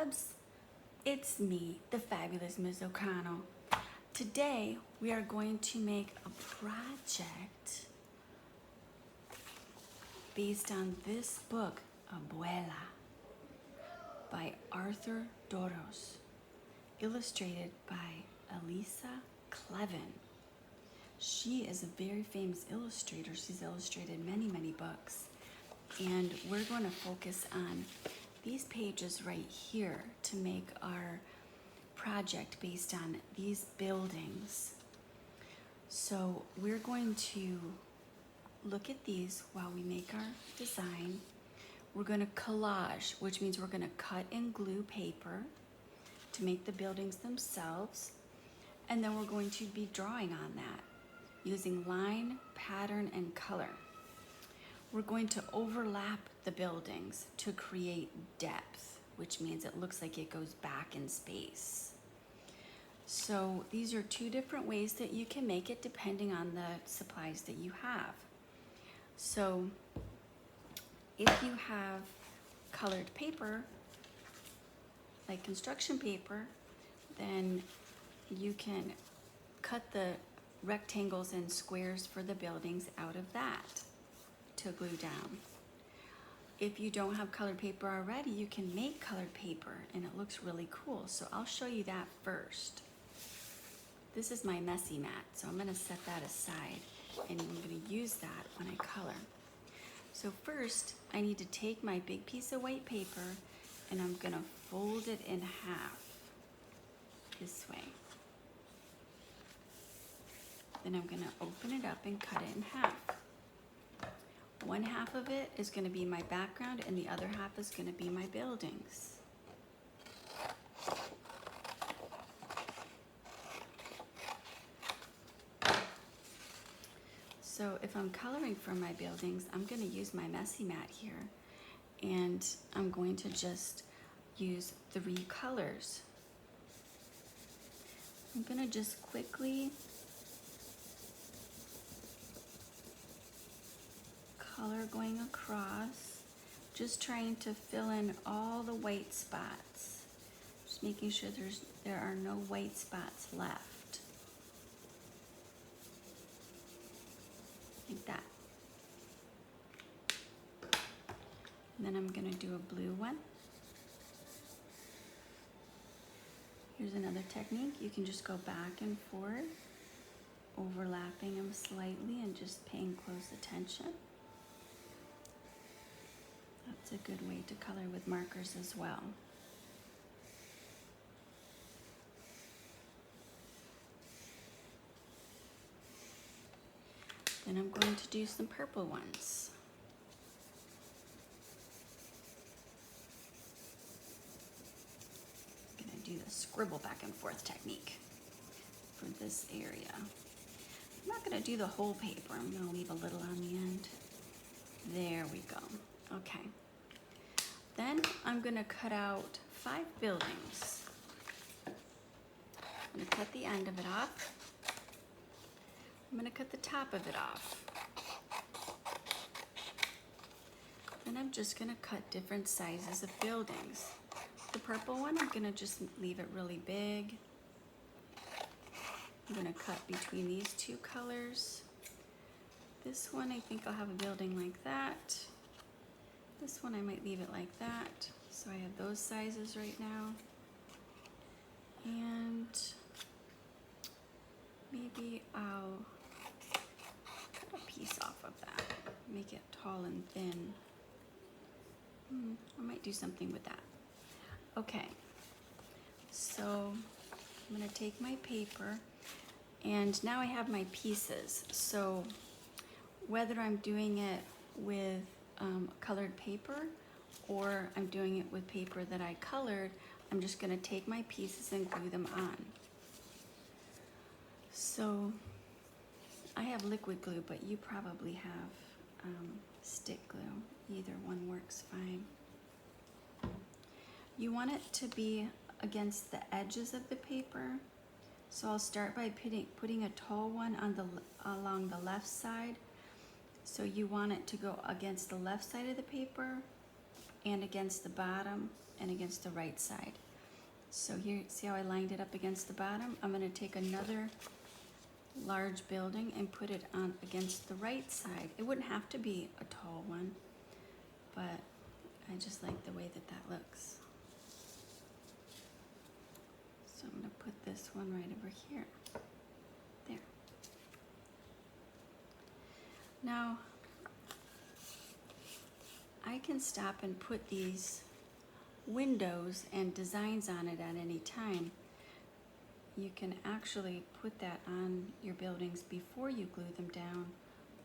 loves, it's me, the fabulous Miss O'Connell. Today we are going to make a project based on this book, Abuela, by Arthur Doros, illustrated by Elisa Clevin. She is a very famous illustrator. She's illustrated many books. And we're going to focus on these pages right here to make our project based on these buildings. So we're going to look at these while we make our design. We're going to collage, which means we're going to cut and glue paper to make the buildings themselves. And then we're going to be drawing on that using line, pattern, and color. We're going to overlap the buildings to create depth, which means it looks like it goes back in space. So these are two different ways that you can make it depending on the supplies that you have. So if you have colored paper, like construction paper, then you can cut the rectangles and squares for the buildings out of that to glue down. If you don't have colored paper already, you can make colored paper and it looks really cool. So I'll show you that first. This is my messy mat, so I'm gonna set that aside and I'm gonna use that when I color. So first, I need to take my big piece of white paper and I'm gonna fold it in half this way. Then I'm gonna open it up and cut it in half. One half of it is gonna be my background and the other half is gonna be my buildings. So if I'm coloring for my buildings, I'm gonna use my messy mat here and I'm going to just use 3 colors. I'm gonna just quickly color going across, just trying to fill in all the white spots. Just making sure there are no white spots left. Like that. And then I'm gonna do a blue one. Here's another technique. You can just go back and forth, overlapping them slightly and just paying close attention. That's a good way to color with markers as well. Then I'm going to do some purple ones. I'm gonna do the scribble back and forth technique for this area. I'm not gonna do the whole paper. I'm gonna leave a little on the end. There we go. Okay. Then I'm gonna cut out 5 buildings. I'm gonna cut the end of it off. I'm gonna cut the top of it off. Then I'm just gonna cut different sizes of buildings. The purple one, I'm gonna just leave it really big. I'm gonna cut between these 2 colors. This one, I think I'll have a building like that. This one, I might leave it like that. So I have those sizes right now. And maybe I'll cut a piece off of that, make it tall and thin. I might do something with that. Okay, so I'm gonna take my paper and now I have my pieces. So whether I'm doing it with colored paper or I'm doing it with paper that I colored, I'm just gonna take my pieces and glue them on. So I have liquid glue, but you probably have stick glue. Either one works fine. You want it to be against the edges of the paper. So I'll start by putting a tall one on along the left side. So you want it to go against the left side of the paper and against the bottom and against the right side. So here, see how I lined it up against the bottom? I'm gonna take another large building and put it on against the right side. It wouldn't have to be a tall one, but I just like the way that that looks. So I'm gonna put this one right over here. There. Now, I can stop and put these windows and designs on it at any time. You can actually put that on your buildings before you glue them down,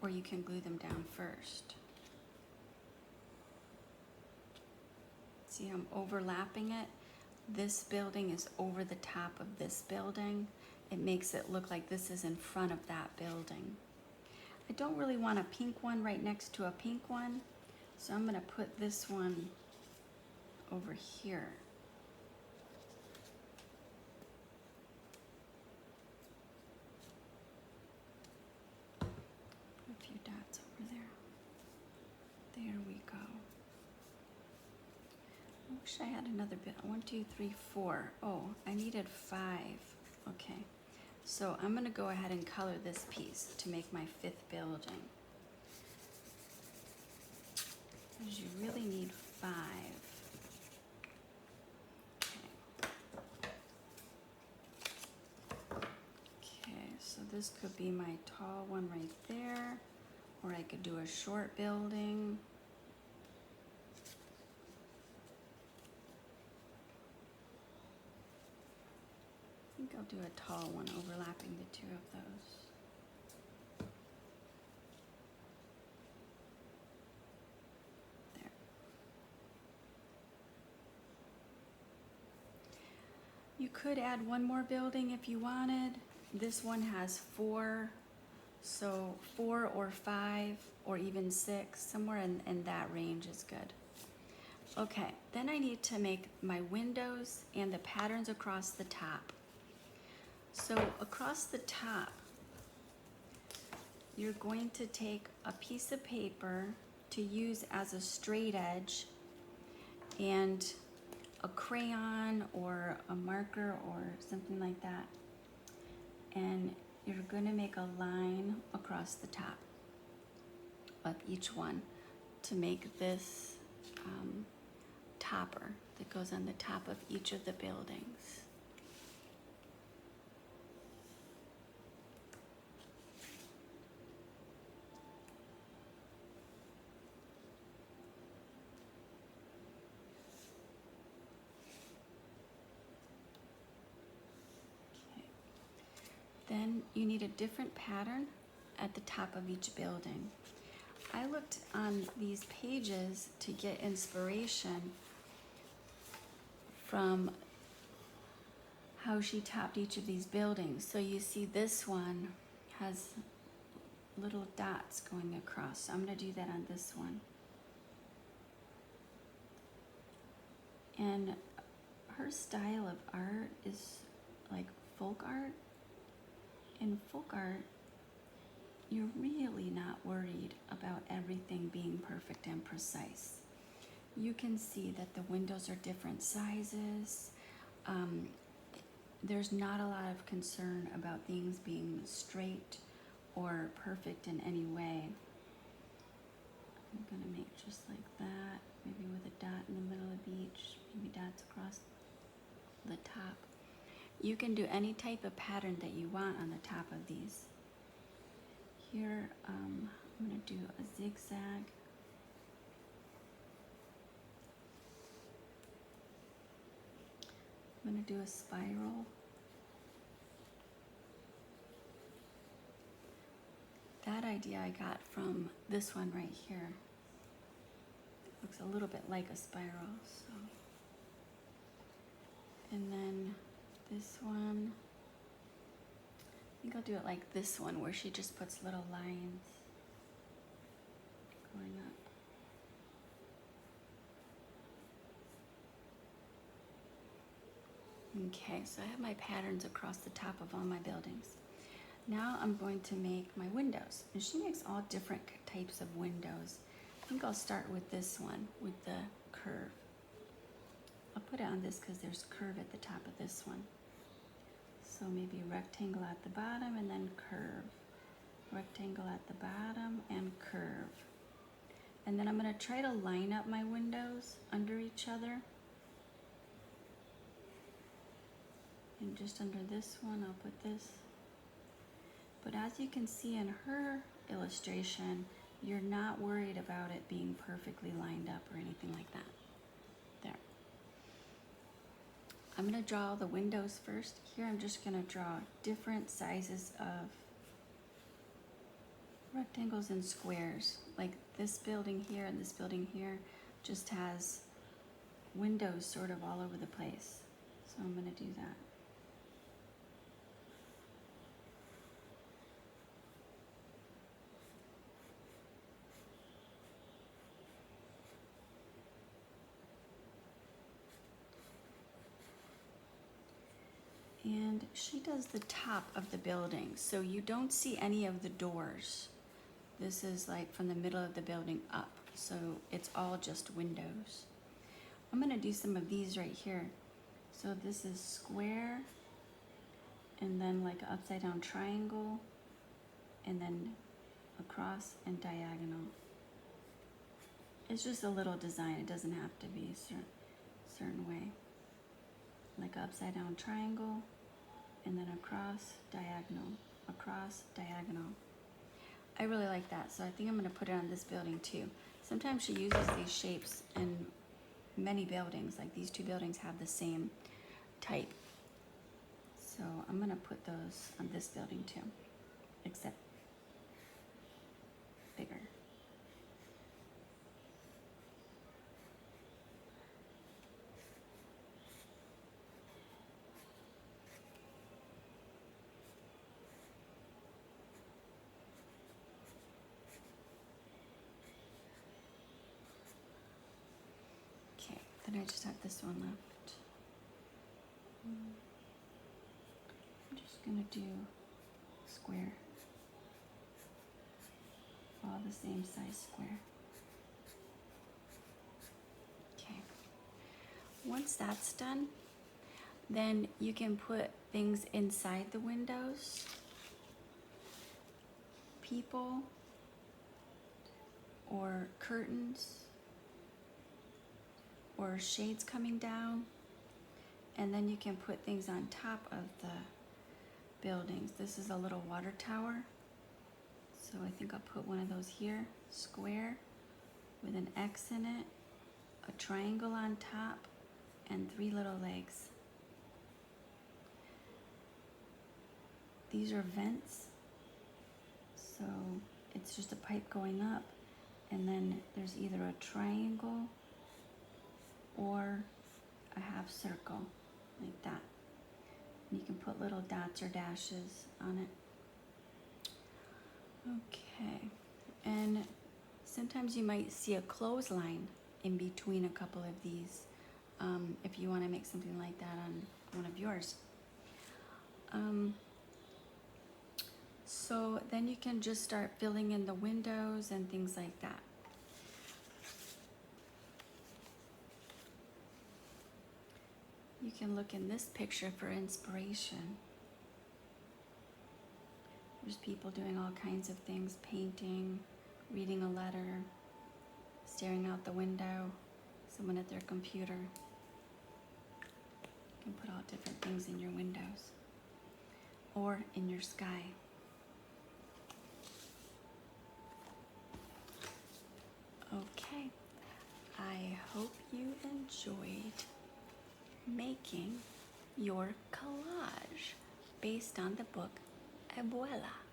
or you can glue them down first. See, I'm overlapping it. This building is over the top of this building. It makes it look like this is in front of that building. I don't really want a pink one right next to a pink one, so I'm gonna put this one over here. A few dots over there. There we go. I wish I had another bit. 1, 2, 3, 4. Oh, I needed 5. Okay. So I'm gonna go ahead and color this piece to make my 5th building. Because you really need 5. Okay, so this could be my tall one right there, or I could do a short building. I think I'll do a tall one overlapping the 2 of those. There. You could add one more building if you wanted. This one has 4, so 4 or 5 or even 6, somewhere in that range is good. Okay, then I need to make my windows and the patterns across the top. So across the top, you're going to take a piece of paper to use as a straight edge and a crayon or a marker or something like that. And you're gonna make a line across the top of each one to make this topper that goes on the top of each of the buildings. Then you need a different pattern at the top of each building. I looked on these pages to get inspiration from how she topped each of these buildings. So you see this one has little dots going across. So I'm gonna do that on this one. And her style of art is like folk art. In folk art, you're really not worried about everything being perfect and precise. You can see that the windows are different sizes. There's not a lot of concern about things being straight or perfect in any way. I'm gonna make just like that, maybe with a dot in the middle of each, maybe dots across the top. You can do any type of pattern that you want on the top of these. Here, I'm gonna do a zigzag. I'm gonna do a spiral. That idea I got from this one right here. It looks a little bit like a spiral, so. And then this one, I think I'll do it like this one where she just puts little lines going up. Okay, so I have my patterns across the top of all my buildings. Now I'm going to make my windows. And she makes all different types of windows. think I'll start with this one, with the curve. I'll put it on this because there's curve at the top of this one. So maybe rectangle at the bottom and then curve. Rectangle at the bottom and curve. And then I'm going to try to line up my windows under each other. And just under this one, I'll put this. But as you can see in her illustration, you're not worried about it being perfectly lined up or anything like that. There. I'm going to draw the windows first. Here I'm just going to draw different sizes of rectangles and squares. Like this building here and this building here just has windows sort of all over the place. So I'm going to do that. And she does the top of the building, so you don't see any of the doors. This is like from the middle of the building up, so it's all just windows. I'm gonna do some of these right here. So this is square, and then like an upside down triangle, and then across and diagonal. It's just a little design, it doesn't have to be a certain way. Like an upside down triangle, and then across, diagonal. I really like that, so I think I'm gonna put it on this building too. Sometimes she uses these shapes in many buildings, like these two buildings have the same type. So I'm gonna put those on this building too, except bigger. Then I just have this one left. I'm just gonna do square. All the same size square. Okay. Once that's done, then you can put things inside the windows. People or curtains or shades coming down, and then you can put things on top of the buildings. This is a little water tower, so I think I'll put one of those here, square with an X in it, a triangle on top, and 3 little legs. These are vents, so it's just a pipe going up, and then there's either a triangle or a half circle, like that. And you can put little dots or dashes on it. Okay, and sometimes you might see a clothesline in between a couple of these, if you want to make something like that on one of yours. So then you can just start filling in the windows and things like that. You can look in this picture for inspiration. There's people doing all kinds of things, painting, reading a letter, staring out the window, someone at their computer. You can put all different things in your windows or in your sky. Okay, I hope you enjoyed making your collage based on the book Abuela.